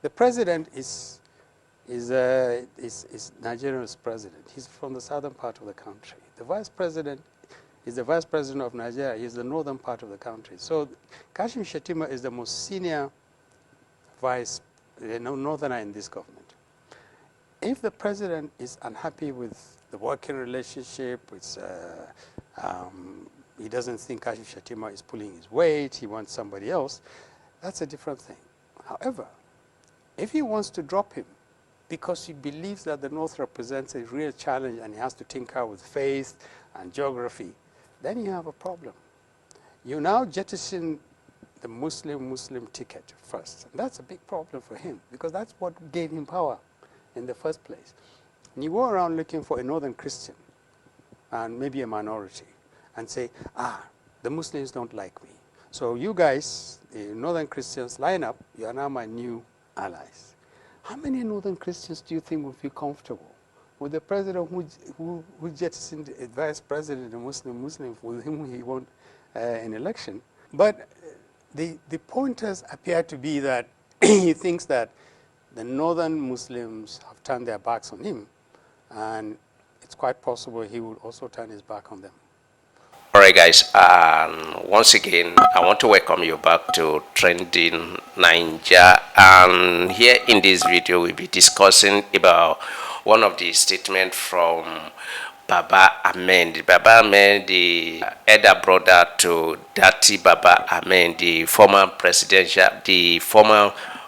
The president is Nigeria's president. He's from the southern part of the country. The vice president is the vice president of Nigeria. He's the northern part of the country. So Kashim Shettima is the most senior northerner in this government. If the president is unhappy with the working relationship, he doesn't think Kashim Shettima is pulling his weight, he wants somebody else, that's a different thing. However, if he wants to drop him because he believes that the North represents a real challenge and he has to tinker with faith and geography, then you have a problem. You now jettison the Muslim ticket first. And that's a big problem for him because that's what gave him power in the first place. And you go around looking for a northern Christian and maybe a minority and say, the Muslims don't like me. So you guys, the northern Christians, line up. You are now my new allies. How many northern Christians do you think would feel comfortable with the president who jettisoned a vice president, a Muslim, with whom he won an election? But the pointers appear to be that he thinks that the northern Muslims have turned their backs on him, and it's quite possible he will also turn his back on them. All right, guys. Once again, I want to welcome you back to Trending Nigeria. And here in this video, we'll be discussing about one of the statements from Baba-Ahmed. Baba-Ahmed, the elder brother to Dati Baba-Ahmed, the former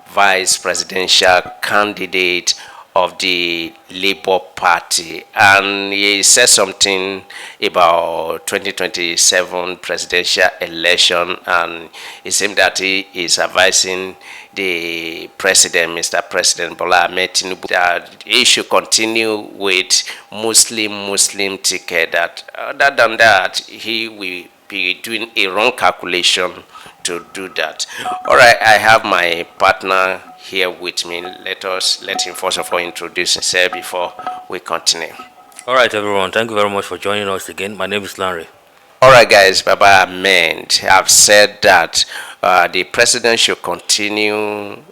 vice presidential candidate of the Labour Party, and he said something about 2027 presidential election, and it seemed that he is advising the president, Mr. President Bola Ahmed Tinubu, that he should continue with Muslim ticket, that other than that, he will be doing a wrong calculation to do that. All right, I have my partner here with me. Let him first of all introduce himself before we continue. All right, everyone. Thank you very much for joining us again. My name is Larry. All right, guys. Baba-Ahmed have said that the president should continue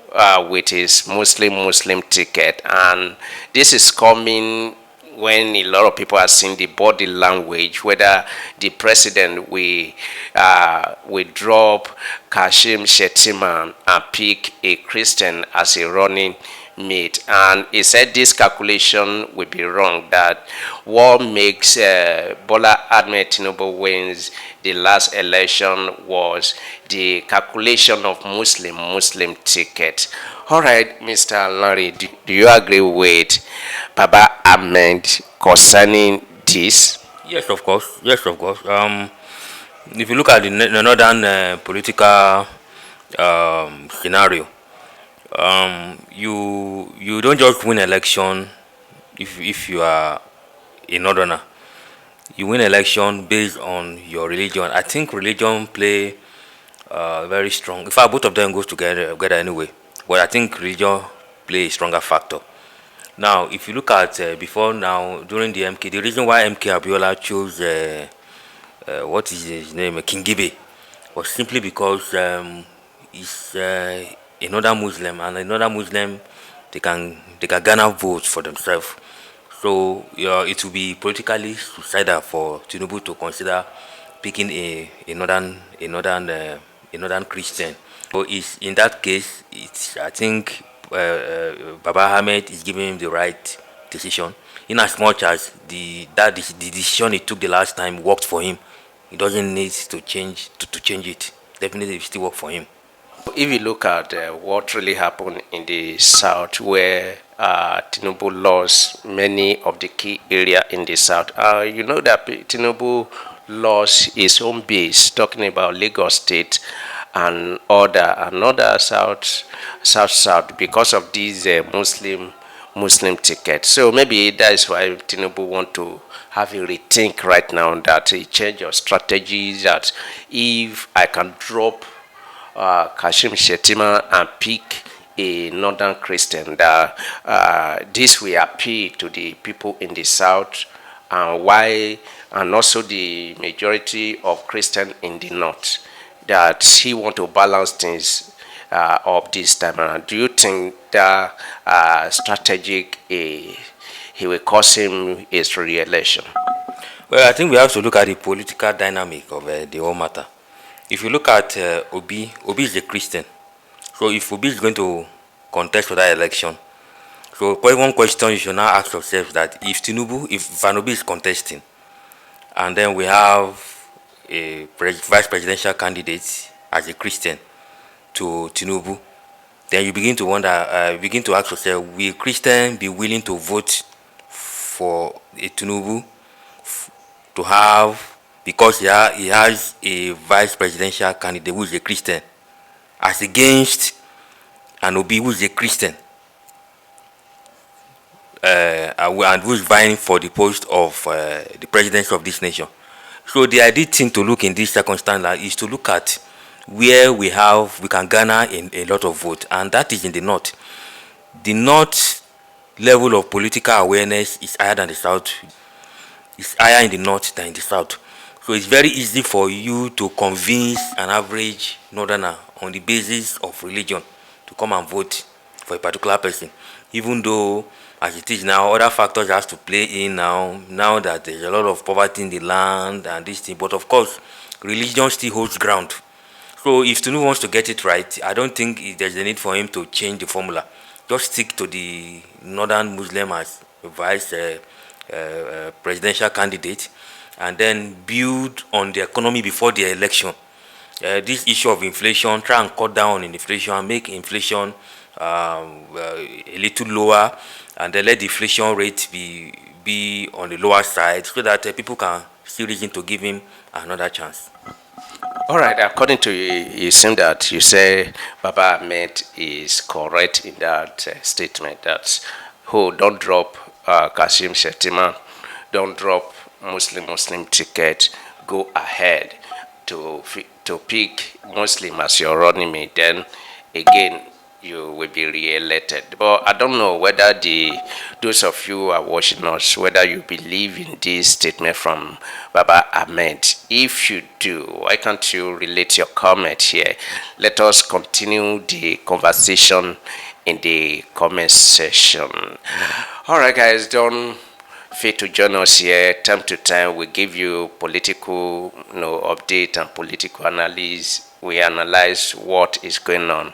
with his Muslim ticket, and this is coming when a lot of people are seeing the body language, whether the president will drop Kashim Shettima and pick a Christian as a running mate. And he said this calculation will be wrong, that what makes Bola Ahmed Tinubu wins the last election was the calculation of Muslim ticket. All right, Mr. Larry, do you agree with Baba-Ahmed concerning this? Yes, of course. If you look at the northern political scenario, you don't just win election if you are a northerner. You win election based on your religion. I think religion play very strong. In fact, both of them goes together anyway. But I think religion play a stronger factor. Now, if you look at before now, during the MK, the reason why MK Abiola chose what is his name, King Gibe, was simply because he's another Muslim, and another Muslim, they can garner votes for themselves. So it will be politically suicidal for Tinubu to consider picking a northern Christian. So in that case, I think Baba-Ahmed is giving him the right decision, in as much as the decision he took the last time worked for him. He doesn't need to change it. Definitely, it still work for him. If you look at what really happened in the south, where Tinubu lost many of the key areas in the south, you know that Tinubu lost his own base, talking about Lagos State and another south, because of these Muslim tickets. So maybe that is why Tinubu want to have a rethink right now, that he change your strategies, that if I can drop Kashim Shettima and pick a northern Christian, that this will appeal to the people in the south, and also the majority of Christians in the north, that he want to balance things up this time around? Do you think that strategic he will cost him his re-election? Well, I think we have to look at the political dynamic of the whole matter. If you look at Obi is a Christian. So if Obi is going to contest for that election, so one question you should now ask yourself that if Van Obi is contesting, and then we have a vice presidential candidate as a Christian to Tinubu, then you begin to wonder, begin to ask yourself, will Christian be willing to vote for a Tinubu to have, because he has a vice presidential candidate who is a Christian, as against an Obi who is a Christian, and who is vying for the post of the presidency of this nation. So the ideal thing to look in this circumstance is to look at where we can garner a lot of vote, and that is in the north. The north level of political awareness is higher than the south. It's higher in the north than in the south. So it's very easy for you to convince an average northerner on the basis of religion to come and vote for a particular person, even though as it is now, other factors have to play in now that there's a lot of poverty in the land and this thing. But of course, religion still holds ground. So if Tinubu wants to get it right, I don't think there's a need for him to change the formula. Just stick to the northern Muslim as vice presidential candidate, and then build on the economy before the election. This issue of inflation, try and cut down on inflation and make inflation a little lower, and then let the inflation rate be on the lower side, so that people can still reason to give him another chance. All right, according to you, it seems that you say Baba Ahmed is correct in that statement that don't drop Kashim Shettima, don't drop Muslim ticket, go ahead to pick Muslim as your running mate, then again you will be re-elected. But I don't know whether those of you who are watching us, whether you believe in this statement from Baba Ahmed. If you do, why can't you relate your comment here? Let us continue the conversation in the comment section. All right, guys, don't fail to join us here. Time to time, we give you political update and political analysis. We analyze what is going on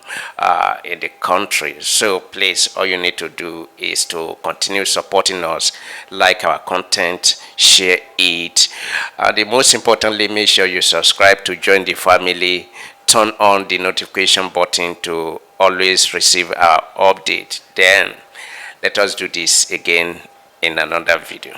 in the country. So please, all you need to do is to continue supporting us, like our content, share it. The most importantly, make sure you subscribe to join the family. Turn on the notification button to always receive our update. Then let us do this again in another video.